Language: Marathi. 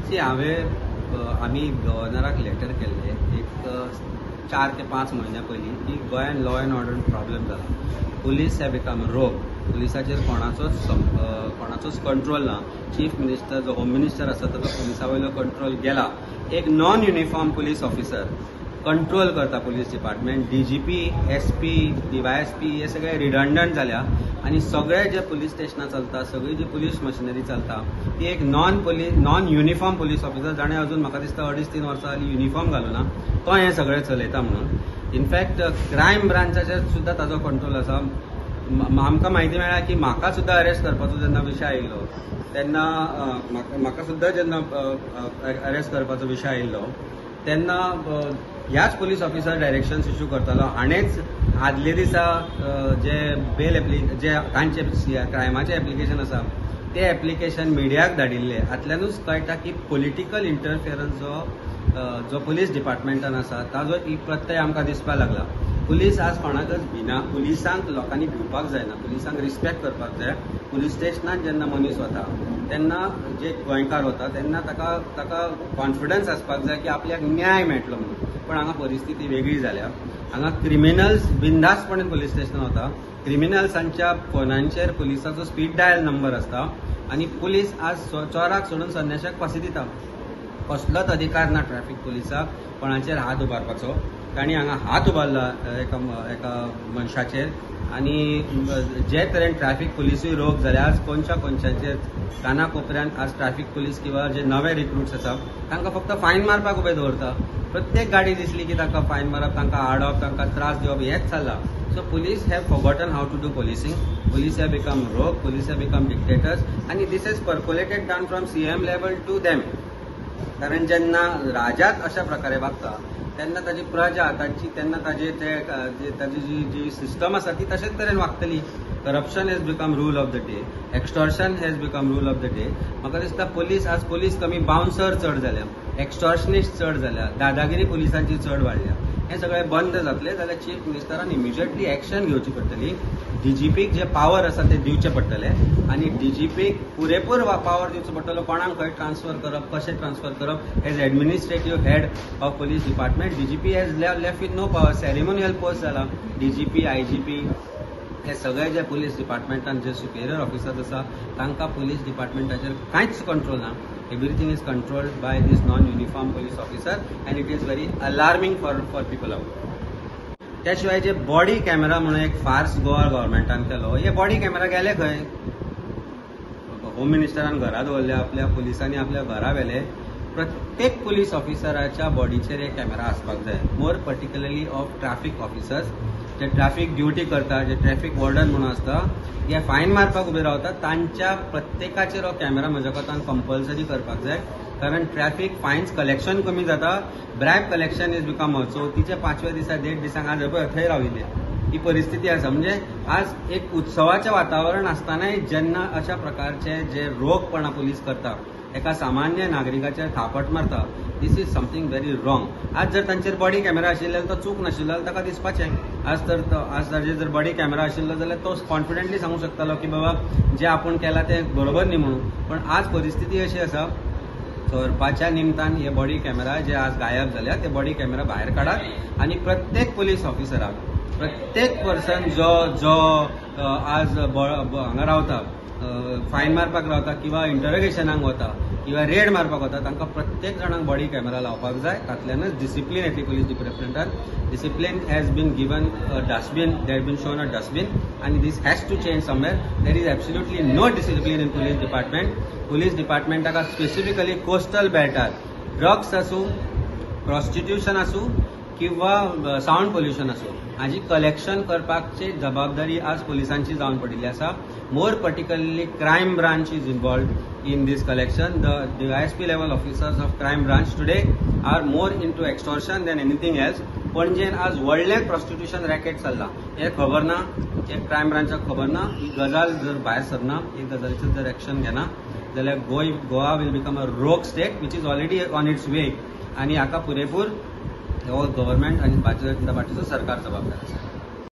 आम्ही गव्हर्नराक लेटर केल्ले एक 4 ते 5 म्हयन्या पयलीं की गोंयान लॉ एंड ऑर्डर प्रॉब्लेम जाला. पुलीस हे बिकम रोग. पुलिसाचेर कोणाचोच कंट्रोल ना. चीफ मिनिस्टर जो होम मिनिस्टर आसा ताचो पुलिसा वयलो कंट्रोल गेला. एक non uniform police officer control करता police department. DGP, SP, DYSP हे सगळे रिडंडंट जाल्या आणि सगळे जे पुलीस स्टेशनां चलता, सगळी जी पुलीस मशिनरी चलता ती एक नॉन युनिफॉर्म पुलीस ऑफिसर जाणे अजून म्हाका दिसता 2.5-3 वर्सां जाली युनिफॉर्म घालूना तो हे सगळे चलयता म्हणून. इनफॅक्ट क्रायम ब्रांचाचेर सुद्धा ताजो कंट्रोल आसा. आमकां म्हायती मेळ्ळा की म्हाका सुद्धा अरेस्ट करपाचो जेन्ना विशय आयिल्लो तेन्ना म्हाका सुद्धा जेन्ना अरेस्ट करपाचो विशय आयिल्लो तेन्ना ह्याच पुलीस ऑफिसर डायरेक्शन्स इश्यू करतालो. हाणेच आदले दिसा जे जे तांचे क्रायमाचे एप्लिकेशन आसा ते एप्लिकेशन मिडियाक धाडिल्ले. हातल्यानूच कळटा की पॉलिटिकल इंटरफियरन्स जो पुलीस डिपार्टमेंटान आसा ताजो एक प्रत्यय आमकां दिसपाक लागला. पुलीस आज कोणाकच भिना. पुलिसांक लोकांनी भिवपाक जायना. पुलिसांक रिस्पेक्ट करपाक जाय. पुलीस स्टेशनात जेन्ना मनीस वता तेन्ना जे गोंयकार वता तेन्ना ताका कॉन्फिडन्स आसपाक जाय की आपल्याक न्याय मेळटलो म्हणून. पण हांगा परिस्थिती वेगळी जाल्या. हांगा क्रिमिनल्स बिंदासपणे पुलीस स्टेशनात वता. क्रिमिनल्सांच्या फोनांचेर पुलिसाचो स्पीड डायल नंबर आसता आणि पुलीस आज चोराक सोडून संन्याशाक फाशी दिता. कसलोच अधिकार ना ट्रॅफिक पुलिसाक कोणाचेर हात उबारपाचो. तांणी हांगा हात उबारला एका मनशाचेर आणि जे तरेन ट्रॅफिक पुलिसूय रोग जाल्या आज कोणच्याचेर काना कोपऱ्यान आज ट्रॅफिक पुलीस किंवा जे नवे रिक्रुट्स आसा तांकां फक्त फायन मारपाक उबे दवरता. प्रत्येक गाडी दिसली की तांकां फायन मारप, तांकां हाडप, तांकां त्रास दिवप हेच चल्लां. So police have forgotten how to do policing. Police have become rogue. Police have become dictators आणि this is percolated down from CM level to them. कारण जेन्ना राजात अशा प्रकारे वागता तेन्ना ताजी प्रजा तेन्ना ताजी जी सिस्टम आसा ती तशेच तरेन वागतली. Corruption has become rule of the day. Extortion has become rule of the day. म्हाका दिसता पुलीस कमी बाउन्सर चड जाल्या, एक्सटॉर्शनिस्ट चड जाल्या, दादागिरी पुलिसांची चड वाडल्या. हे सगळे बंद जातले जाल्यार चीफ मिनिस्टरान इमिजिएटली एक्शन घेवची पडटली. डीजीपीक जे पावर आसा ते दिवचे पडटले आणि डीजीपीक पुरेपूर पावर दिवचो पडटलो. कोणाक खंय ट्रान्सफर करप, कशें ट्रान्सफर करप. As administrative head of police department DGP has left with no power. Ceremonial post जाला. डीजीपी, आयजीपी हे सगळे जे पुलीस डिपार्टमेंटान जे सुपेरियर ऑफिसर्स आसा तांकां पुलीस डिपार्टमेंटाचेर कांयच कंट्रोल ना. Everything is controlled by these non uniform police officer and it is very alarming for people out. त्याशिवाय जे बॉडी कॅमेरा म्हणून एक फार्स गोवा गव्हर्मेंटान केलो, हे बॉडी कॅमेरा गेले खंय? होम मिनिस्टरान घरा दवरले, आपल्या पुलिसांनी आपल्या घरा व्हेले. प्रत्येक पुलीस ऑफिसराच्या बॉडीचेर एक कॅमेरा आसपाक जाय. मोर पर्टिक्युलरली ऑफ ट्रॅफिक ऑफिसर्स जे ट्रॅफिक ड्युटी करता, जे ट्रॅफिक वॉर्डन म्हणून आसता, जे फायन मारपाक उबे रावतात तांच्या प्रत्येकाचेर हो कॅमेरा म्हज्या कोतान कंपल्सरी करपाक जाय. कारण ट्रॅफिक फायन्स कलेक्शन कमी जाता. ब्रायब कलेक्शन इज बिकम चवथीच्या 5व्या दिसा 1.5 दिसांक आज थंय राविल्ले. ही परिस्थिती आसा. म्हणजे आज एक उत्सवाचें वातावरण आसतानाय जेन्ना अशा प्रकारचे जे रोगपणा पुलीस करता, एका सामान्य नागरिकाचेर थापट मारता, दिस इज समथिंग व्हेरी रॉंग. आज जर तांचेर बॉडी कॅमेरा आशिल्लो तो चूक नाशिल्लो जाल्यार ताका दिसपाचें. आज ताचेर जर बॉडी कॅमेरा आशिल्लो जाल्यार तो कॉन्फिडंटली सांगूंक शकतालो की बाबा जे आपूण केलां तें बरोबर न्ही म्हणून. पण आज परिस्थिती अशी आसा चोरपाच्या निमतान हे बॉडी कॅमेरा जे आज गायब जाल्या ते बॉडी कॅमेरा भायर काडात आणि प्रत्येक पुलीस ऑफिसराक, प्रत्येक पर्सन जो आज हांगा रावता, फायन मारपाक रावता किंवा इंटरोगेशनाक वता किंवा रेड मारपाक वता, तांकां प्रत्येक जाणांक बॉडी कॅमेरा लावपाक जाय. तातल्यानच डिसिप्लीन येतली पुलीस डिपार्टमेंटान. Discipline has been given dustbin. They have been shown a dustbin आणि this has to change somewhere. There is absolutely no discipline in police department. Police डिपार्टमेंटाक स्पेसिफिकली कोस्टल बेल्टार ड्रग्स आसूं, प्रॉस्टिट्यूशन आसूं किंवा साऊंड पोल्युशन आसूं, हाजी कलेक्शन करपाची जबाबदारी आज पुलिसांची जावन पडिल्ली आसा. More particularly crime branch is involved in this collection. The ISP level officers of crime branch today are more into extortion than anything else. पणजेन आज व्हडलें प्रॉस्टिट्यूशन रॅकेट चल्लां हें खबर ना. एक क्रायम ब्रांचाक खबर ना. ही गजाल जर भायर सरना, ही गजालीचेर जर एक्शन घेना जाल्यार Goa will become a rogue state which is already on its way. आणि हाका पुरेपूर हो गव्हर्मेंट आणि बाकीचो सरकार जबाबदार आसा.